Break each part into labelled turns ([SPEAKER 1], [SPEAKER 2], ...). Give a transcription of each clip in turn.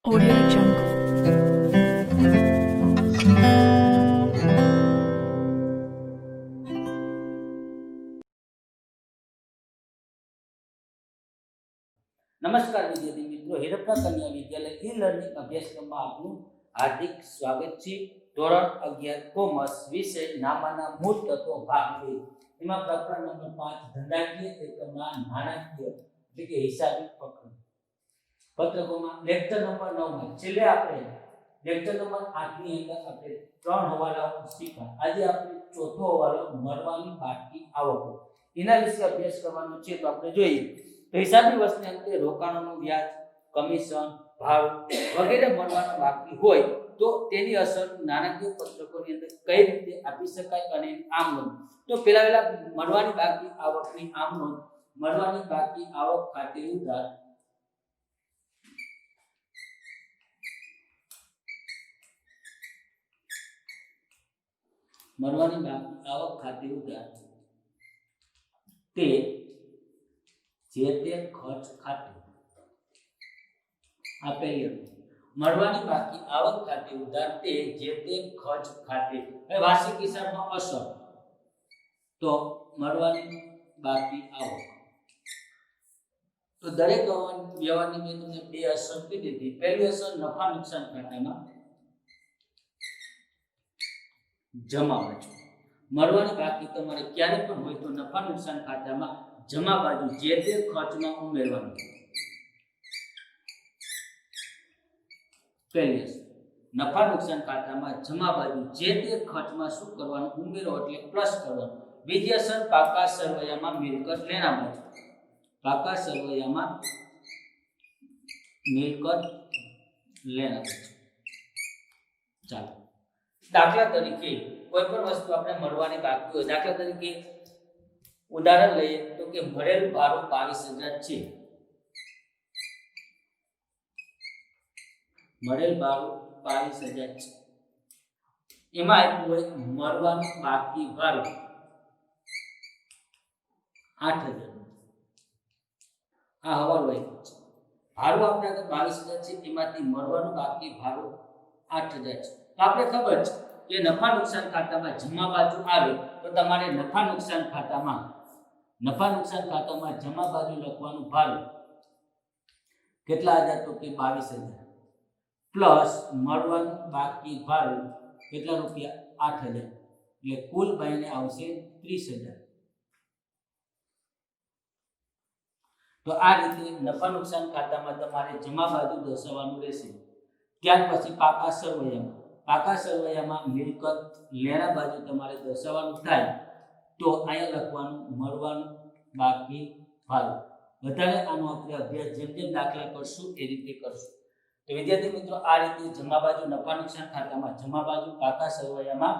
[SPEAKER 1] Audio Jungle.
[SPEAKER 2] નમસ્કાર વિદ્યાર્થી મિત્રો, હિરપના કન્યા વિદ્યાલય ઈ લર્નિંગ અભ્યાસક્રમમાં આપનું હાર્દિક સ્વાગત છે। ધોરણ 11 કોમર્સ વિષય નામાના મૂળ તત્વો ભાગ 2 એમાં પ્રકરણ નંબર 5 ધંધાકીય એકમના નાણાકીય એટલે કે હિસાબી પત્રકોમાં લેક્ચર નંબર 9 માં છેલ્લે આપણે લેક્ચર નંબર 8 ની અંદર આપણે ત્રણ હવાલાઓ શીખ્યા। આજે આપણે ચોથો હવાલો મળવાની બાકી આવકો એના વિશે અભ્યાસ કરવાનો છે। તો આપણે જોઈએ તો હિસાબી વર્ષની અંતે રોકાણોનું વ્યાજ, કમિશન, ભાડું વગેરે મળવાનું બાકી હોય તો તેની અસર નાણાકીય પત્રકોની અંદર કઈ રીતે આપી શકાય અને આમ નોંધ। તો પહેલા મળવાની બાકી આવકની આમ નોંધ। મળવાની બાકી આવક ખાતે ઉધાર મળવાની બાકી આવક ખાતે ઉધાર તે જે તે ખર્ચ ખાતે આપેલી મળવાની બાકી આવક ખાતે ઉધાર તે જે તે ખર્ચ ખાતે હવે વાર્ષિક હિસાબમાં અસર તો મળવાની બાકી આવક તો દરેક વ્યવહારની મેં તમને બે અસર કીધી હતી। પહેલી અસર નફા નુકસાન ખાતામાં જમા બાજુ મળવાની બાકી તમારે ક્યારે પણ હોય તો નફા નુકસાન ખાતામાં જમા બાજુ જે તે ખર્ચમાં ઉમેરવાનું। પહેલી અસર નફા નુકસાન ખાતામાં જમા બાજુ જે તે ખર્ચમાં શું કરવાનું ઉમેરો એટલે પ્લસ કરવાનું। બીજી અસર પાકા સરવૈયામાં મિલકત લેના બાજુ પાકા સરવૈયામાં મિલકત લેના બાજુ। ચાલો દાખલા તરીકે કોઈ પણ વસ્તુ આપણે મળવાની બાકી હોય, દાખલા તરીકે ઉદાહરણ લઈએ તો કે મળેલ ભાડું 22,000 છે। મળેલ ભાડું 22,000 છે, એમાં આપ્યું હોય મળવાનું બાકી ભાડું 8,000। આ હવાલો આપ્યો છે, ભાડું આપણે 22,000 છે, એમાંથી મળવાનું બાકી ભાડું 8,000 છે। તો આપણે ખબર છે કે નફા નુકસાન ખાતામાં જમા બાજુ આવે તો તમારે નફા નુકસાન ખાતામાં જમા બાજુ લખવાનું ભાડું કેટલા હજાર તો કે 22,000 પ્લસ મળવાનું બાકી ભાડું કેટલા રૂપિયા 8,000 એટલે કુલ બાઈને આવશે 30,000। તો આ રીતે નફા નુકસાન ખાતામાં તમારે જમા બાજુ દર્શાવવાનું રહેશે। ત્યાર પછી પાકા સરવૈયામાં મિલકત લેણા બાજુ તમારે દર્શાવવાનું થાય તો અહીંયા લખવાનું મળવાનું બાકી ભાડું। વધારે આનો આપણે અભ્યાસ જેમ જેમ દાખલા કરશું એ રીતે કરશું। તો વિદ્યાર્થી મિત્રો આ રીતે જમા બાજુ નફા નુકસાન ખાતામાં જમા બાજુ પાકા સરવૈયામાં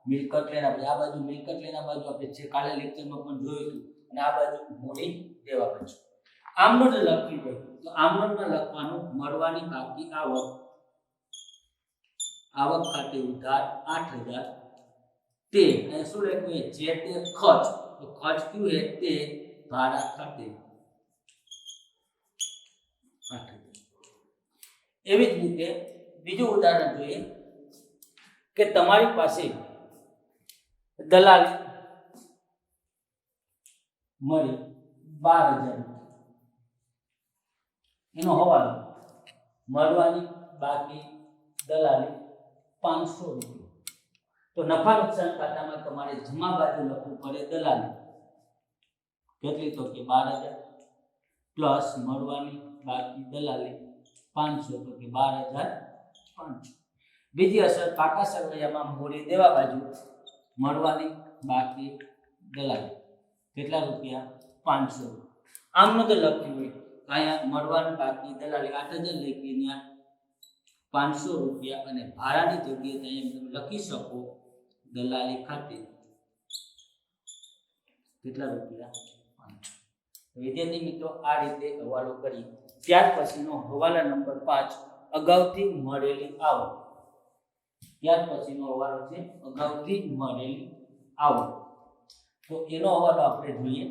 [SPEAKER 2] મિલકત લેણા બાજુ, આ બાજુ મિલકત લેણા બાજુ આપણે જે કાલે લેક્ચરમાં પણ જોયું હતું, અને આ બાજુ મૂડી દેવા બાજુ આમ નોટ લખવી હોય તો આમ નોટમાં લખવાનું મળવાની બાકી આવક ખાતે ઉધાર 8,000 તે અને શું લખ્યું છે જે તે ખર્ચ, તો ખર્ચ ક્યું है તે ભાડા ખાતે 8,000। એવી જ રીતે બીજું ઉદાહરણ જોઈએ કે તમારી પાસે દલાલી મળી 12,000 એનો હવાલો મળવાની બાકી દલાલી 500 રૂપિયા। તો નફા નુકસાન ખાતામાં તમારે જમા બાજુ લખવું પડે દલાલી કેટલી તો કે 12,000 પ્લસ મળવાની બાકી દલાલી 500 તો કે 12,500। બીજી અસર પાકા સરવૈયામાં મૂડી દેવા બાજુ મળવાની બાકી દલાલી કેટલા રૂપિયા 500। આમ તો લખ્યું હોય અહીંયા મળવાની બાકી દલાલી 8,000 લખીને 500 રૂપિયા અને ભાડાની જગ્યાએ તમે લખી શકો દલાલી ખાતે કેટલા રૂપિયા 500। વિદ્યાર્થી મિત્રો આ રીતે હવાલો કરી। ત્યાર પછીનો હવાલા નંબર 5 અગાઉથી મળેલી આવક। ત્યાર પછીનો હવાલો છે અગાઉથી મળેલી આવક। તો એનો હવાલો આપણે જોઈએ।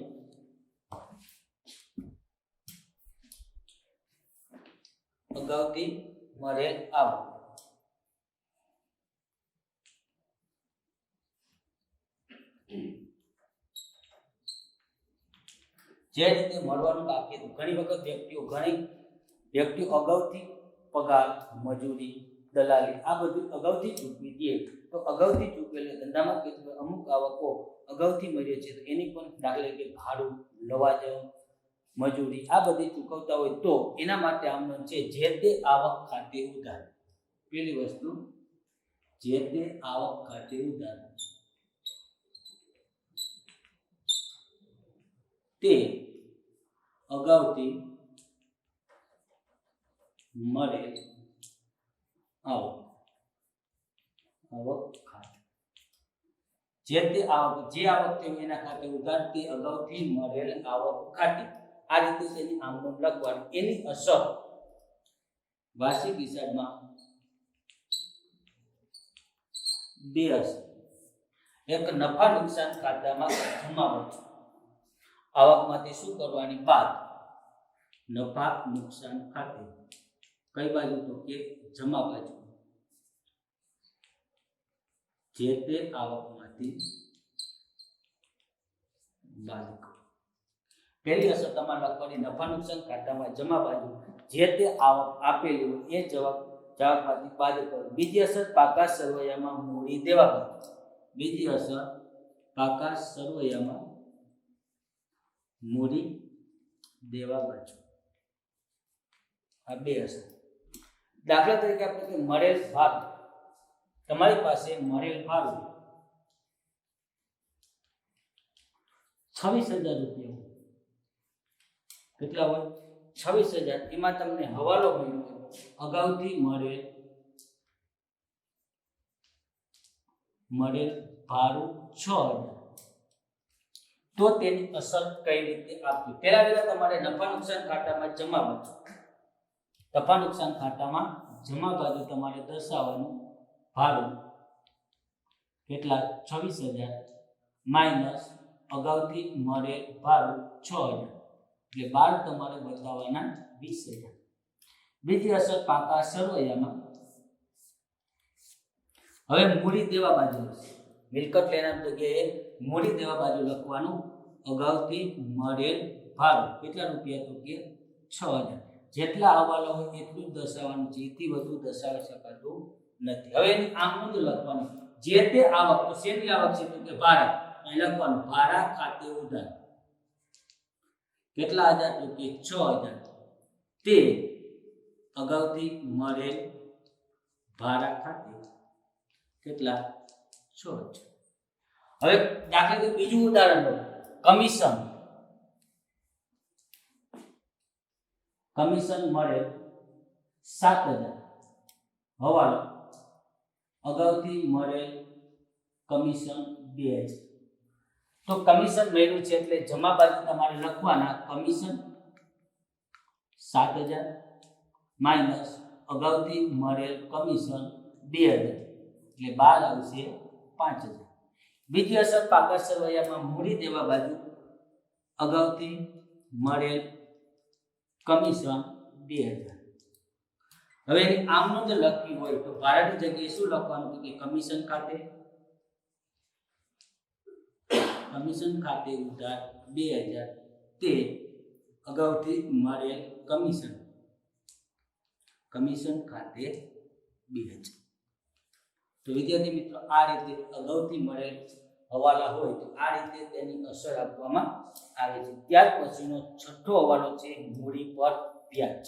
[SPEAKER 2] અગાઉથી મળેલ આવક. જે રીતે મળવાનું બાકી હતું, ઘણી વખત વ્યક્તિઓ અગાઉથી પગાર, મજૂરી, દલાલી આ બધું અગાઉથી ચૂકવી દે. તો અગાઉથી ચૂકવેલી ધંધામાં કેટલી અમુક આવકો અગાઉથી મળે છે, તો એની પણ દાખલા કે ભાડું, લવાજમ, મજૂરી આ બધી ચૂકવતા હોય તો એના માટે આમનું છે જે તે આવક ખાતે ઉધાર. પેલી વસ્તુ જે તે આવક ખાતે ઉધાર, તે અગાઉથી મળે આવક ખાતે. જે તે આવક, જે આવક થઈ એના ખાતે ઉધાર, તે અગાઉથી મળેલ આવક ખાતે. આ રીતે તેની આમનોંધ લખવાની. એની અસર વાર્ષિક હિસાબમાં બે હશે. એક નફા નુકસાન ખાતામાં જમાવટ, આવકમાંથી શું કરવાની બાદ નફા નુકસાન ખાતે, કઈ બાજુ તો કે જમા બાજુ, જે તે આવકમાંથી બાદ. પહેલી અસર તમારે લખવાની નફા નુકસાન ખાતામાં જમા બાજુ, જે તે આવક આપેલી હોય એ જવાબમાંથી બાદ કરો. બીજી અસર પાકા સરવૈયામાં મૂડી દેવા બાજુ. બીજી અસર પાકા સરવૈયામાં મૂડી દેવા બાજુ. આ બે અસર. દાખલા તરીકે આપણે મળેલ ભાડું, તમારી પાસે મળેલ ભાડું 26,000 રૂપિયા હોય. કેટલા હોય? 26,000. એમાં તમને હવાલો મળ્યો અગાઉથી મળેલ ભાડું 6,000. તો તેની અસર કઈ રીતે આપવી? પહેલા તમારે નફા નુકસાન ખાતામાં જમા બાજુ, નફા નુકસાન ખાતામાં જમા બાજુ તમારે દર્શાવવાનું ભાડું કેટલા 26,000 માઇનસ અગાઉથી મળેલ ભાડું 6,000, એટલે 12 તમારે બતાવવાના 20,000. બીજી અસર પાકા સરવૈયામાં, હવે મૂડી દેવા બાજુ હશે. મિલકત લેનાર જગ્યાએ મૂડી દેવા બાજુ લખવાનું અગાઉથી મળેલ ભાડું કેટલા રૂપિયા તો કે 6,000. જેટલા હવાલો હોય એટલું જ દર્શાવવાનું છે, એથી વધુ દર્શાવી શકાતું નથી. હવે એની આમનોંધ લખવાની. જે તે આવક, તો શેની આવક છે તો કે ભાડા, અહીં લખવાનું ભાડા ખાતે ઉધાર કેટલા હજાર તો કે 6,000, તે અગાઉથી મળેલ ભાડા ખાતે કેટલા 6,000. હવે દાખલા તરીકે બીજું ઉદાહરણ લો. કમિશન મળે 7,000, હવાલો અગાઉથી મળે કમિશન 2,000. તો કમિશન મળ્યું છે એટલે જમા બાજુ તમારે લખવાના કમિશન 7,000 માઇનસ અગાઉથી મળેલ કમિશન 2,000, એટલે 12 આવશે 5,000. બીજી અસર પાકા સરવૈયામાં મૂડી દેવા બાજુ અગાઉથી મળેલ કમિશન 2,000. હવે એની આમનોંધ લખવી હોય તો ભાડાની જગ્યાએ શું લખવાનું કે કમિશન ખાતે ઉધાર 2,000, તે અગાઉથી મળેલ કમિશન ખાતે 2,000. તો વિદ્યાર્થી મિત્રો, આ રીતે અગાઉથી મળેલ હવાલા હોય તો આ રીતે તેની અસર આપવામાં આવે છે. ત્યાર પછીનો છઠ્ઠો હવાલો છે મૂડી પર વ્યાજ.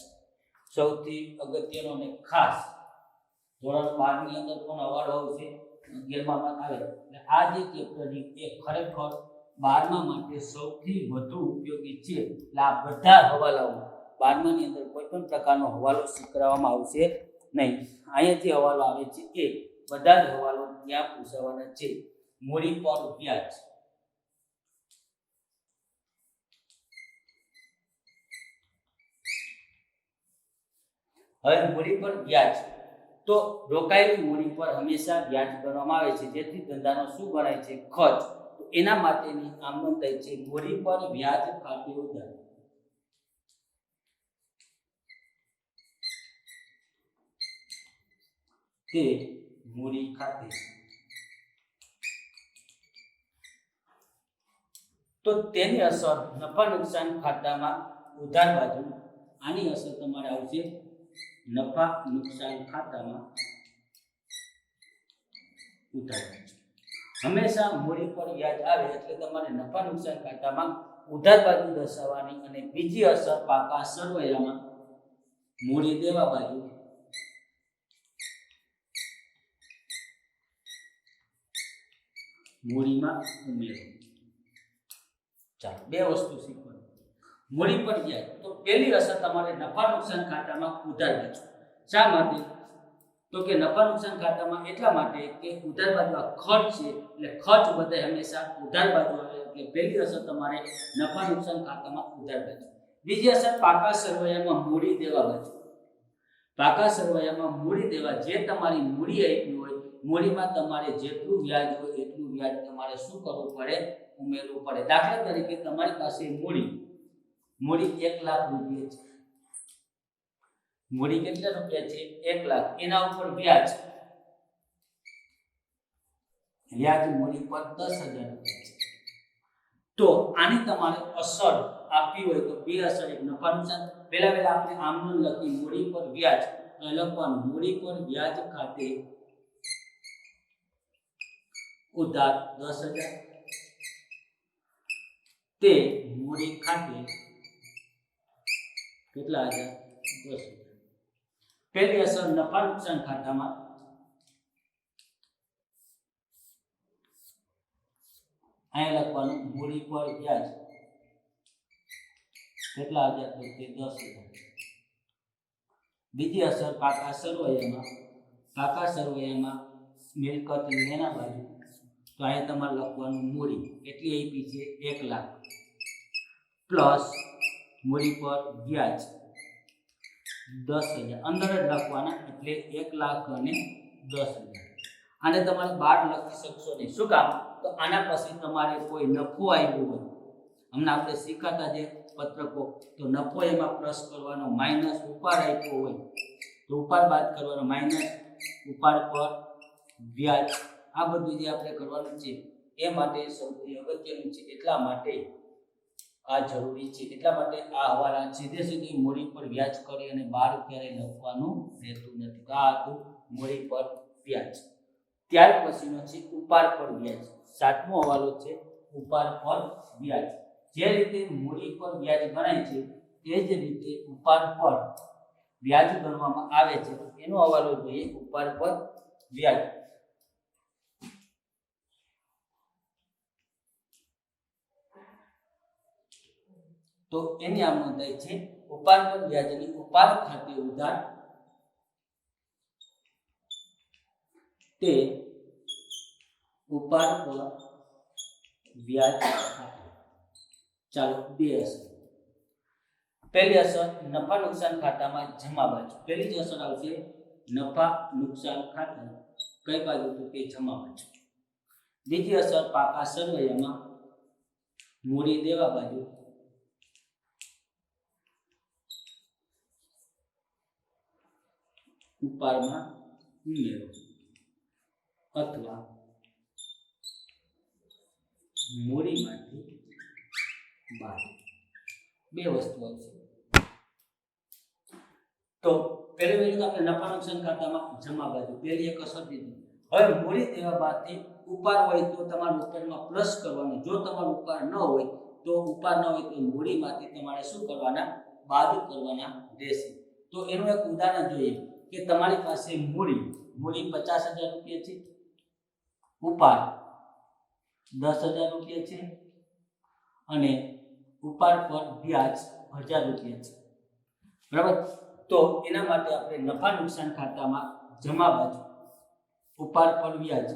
[SPEAKER 2] સૌથી અગત્યનો અને ખાસ ધોરણ 12 ની અંદર પણ હવાલો આવશે, 11માં આવે. એટલે આ જે ચેપ્ટર એ ખરેખર 12મા માટે સૌથી વધુ ઉપયોગી છે. એટલે આ બધા હવાલાઓ 12મા ની અંદર કોઈ પણ પ્રકારનો હવાલો શીખવવામાં આવશે નહીં. અહીંયા જે હવાલો આવે છે એ બધા જ હવાલો ત્યાં પૂછાવાના છે. મૂડી પર વ્યાજ, હવે મૂડી પર વ્યાજ, તો રોકાયેલી મૂડી પર હંમેશા વ્યાજ ગણવામાં આવે છે, જેથી ધંધાનો શું ગણાય છે? ખર્ચ. તો એના માટેની આમનોંધ થાય છે મૂડી પર વ્યાજ ખાતે ઉધાર. તે મૂડી ખાતે તો તેની અસર નફા નુકસાન ખાતામાં ઉધાર બાજુ આની અસર તમારે આવશે નફા નુકસાન ખાતામાં ઉધાર બાજુ હંમેશા મૂડી પર વ્યાજ આવે એટલે તમારે નફા નુકસાન ખાતામાં ઉધાર બાજુ દર્શાવવાની અને બીજી અસર પાકા સરવૈયામાં મૂડી દેવા બાજુ મૂડીમાં ઉમેરો. ચાલો બે વસ્તુ શીખવાની. મૂડી પર વ્યાજ તો પહેલી અસર તમારે નફા નુકસાન ખાતામાં ઉધાર બાજુ. શા માટે? તો કે નફા નુકસાન ખાતામાં એટલા માટે કે ઉધાર બાજુ આ ખર્ચ છે એટલે ખર્ચ બધા હંમેશા ઉધાર બાજુ આવે એટલે પહેલી અસર તમારે નફા નુકસાન ખાતામાં ઉધાર બાજુ. બીજી અસર પાકા સરવૈયામાં મૂડી દેવા બાજુ. પાકા સરવૈયામાં મૂડી દેવા જે તમારી મૂડી આપી હોય મૂડીમાં તમારે જેટલું વ્યાજ હોય એટલું વ્યાજ તમારે શું કરવું પડે? ઉમેરવું પડે. દાખલા તરીકે તમારી પાસે મૂડી 1 લાખ રૂપિયા છે. મૂડી કેટલા રૂપિયા છે? 1 લાખ. એના ઉપર વ્યાજ મૂડી પર 10,000 રૂપિયા છે. તો આની તમારે અસર આપવી હોય તો બે અસર એક નફા નુકસાન પહેલા આપણે આમનું લખી મૂડી પર વ્યાજ તો લખવાનું મૂડી પર વ્યાજ ખાતે ઉધાર 10,000 તે મૂડી ખાતે કેટલા હજાર? 10,000. પહેલી અસર નફા નુકસાન ખાતામાં અહીંયા લખવાનું મૂડી પર વ્યાજ કેટલા હજાર? તો તે 10,000. બીજી અસર પાકા સરવૈયામાં મિલકત લેના બાજુ તો અહીંયા તમારે લખવાનું મૂડી કેટલી આપી છે? 1 લાખ પ્લસ મૂડી પર વ્યાજ 10,000 અંદર જ લખવાના એટલે 1 લાખ અને 10,000. આને તમારે બહાર લખી શકશો નહીં. શું કામ? તો આના પછી તમારે કોઈ નફો આવ્યો હોય હમણાં આપણે શીખાતા જે પત્રકો તો નફો એમાં પ્લસ કરવાનો માઇનસ ઉપાડ આપ્યો હોય તો ઉપાડ બાદ કરવાનો માઇનસ ઉપાડ પર વ્યાજ આ બધું જે આપણે કરવાનું છે એ માટે સૌથી અગત્યનું છે. એટલા માટે આ જરૂરી છે. એટલા માટે આ હવાલા સીધી મૂડી પર વ્યાજ કરી અને બહાર ક્યારેય લખવાનું રહેતું નથી. આ હતું મૂડી પર વ્યાજ. ત્યાર પછીનો છે ઉપાડ પર વ્યાજ. સાતમો હવાલો છે ઉપાડ પર વ્યાજ. જે રીતે મૂડી પર વ્યાજ ગણાય છે તે જ રીતે ઉપાડ પર વ્યાજ ગણવામાં આવે છે. એનો હવાલો જોઈએ ઉપાડ પર વ્યાજ. તો એની આમ નોંધાય છે ઉપાડ પર વ્યાજની ઉપાડ ખાતે ઉધાર તે ઉપાડ પર વ્યાજ ખાતે. ચાલો બે અસર. પહેલી અસર નફા નુકસાન ખાતામાં જમા બાજુ. પહેલી જ અસર આવશે નફા નુકસાન ખાતા કઈ બાજુ? તો કે જમા બાજુ. બીજી અસર પાકા સરવૈયામાં મૂડી દેવા બાજુ ઉપાડમાં ઉમેરો અથવા મૂડીમાંથી બાદ. બે વસ્તુ આવશે. તો પહેલી વસ્તુ આપણે નફા નુકસાન ખાતામાં જમા બાજુ પહેલી એક અસર દીધી. હવે મૂડી દેવા બાદથી ઉપાડ હોય તો તમારે ઉપાડમાં પ્લસ કરવાનું. જો તમારું ઉપાડ ન હોય તો ઉપાડ ન હોય તો મૂડીમાંથી તમારે શું કરવાના? બાદ કરવાના રહેશે. તો એનું એક ઉદાહરણ જોઈએ કે તમારી પાસે મૂડી 50,000 રૂપિયા છે, ઉપાડ 10,000 રૂપિયા છે અને ઉપાડ પર વ્યાજ 1,000 રૂપિયા છે. બરાબર? તો એના માટે આપણે નફા નુકસાન ખાતામાં જમા બાજુ ઉપાડ પર વ્યાજ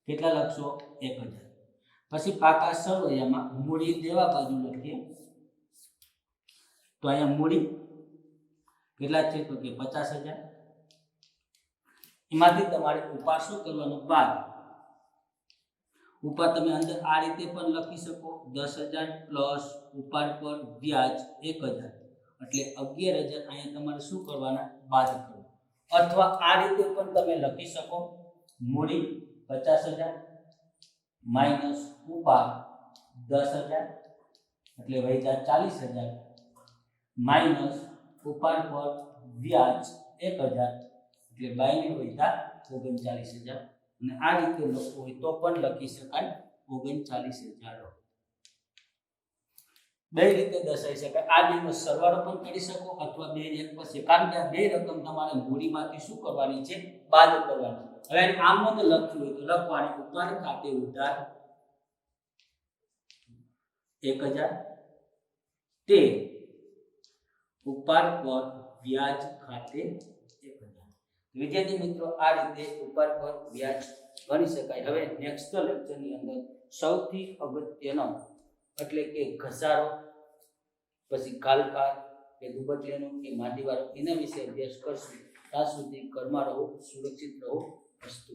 [SPEAKER 2] કેટલા લખશો? 1,000. પછી પાકા સરવૈયામાં મૂડી દેવા બાજુ લખીએ તો અહીંયા મૂડી કેટલા છે? તો કે 50,000. એમાંથી તમારે ઉપાડ શું કરવાનું? બાદ. ઉપાડ તમે અંદર આ રીતે પણ લખી શકો 10,000 પ્લસ ઉપાડ પર વ્યાજ 1,000 એટલે 11,000 અહીંયા તમારે શું કરવાના? બાદ કરવાના. અથવા આ રીતે પણ તમે લખી શકો, મૂડી 50,000 માઇનસ ઉપાડ 10,000 એટલે વૈધા 40,000 માઇનસ ઉપાડ પર વ્યાજ 1,000 એટલે બાઈને વૈધા 39,000. અને આ રીતે લખવું હોય તો પણ લખી શકાય 39,000. બે રીતે દર્શાવી શકાય. આ બેનો સરવાળો પણ કરી શકો અથવા બે એક પછી, કારણ કે આ બે રકમ તમારે મૂડીમાંથી શું કરવાની છે? બાદ કરવાની. હવે આમ તો લખ્યું હોય તો લખવાની ઉપાડ ખાતે ઉધાર 1,000 તે ઉપાડ પર વ્યાજ ખાતે 1,000. વિદ્યાર્થી મિત્રો, આ રીતે ઉપાડ પર વ્યાજ ગણી શકાય. હવે નેક્સ્ટ લેક્ચરની અંદર સૌથી અગત્યનો એટલે કે ઘસારો, પછી કાલકાર કે દુબટ્યાનો કે માટીવાળો, એના વિશે અભ્યાસ કરશું. ત્યાં સુધી ઘરમાં રહો, સુરક્ષિત રહો. અસ્તુ.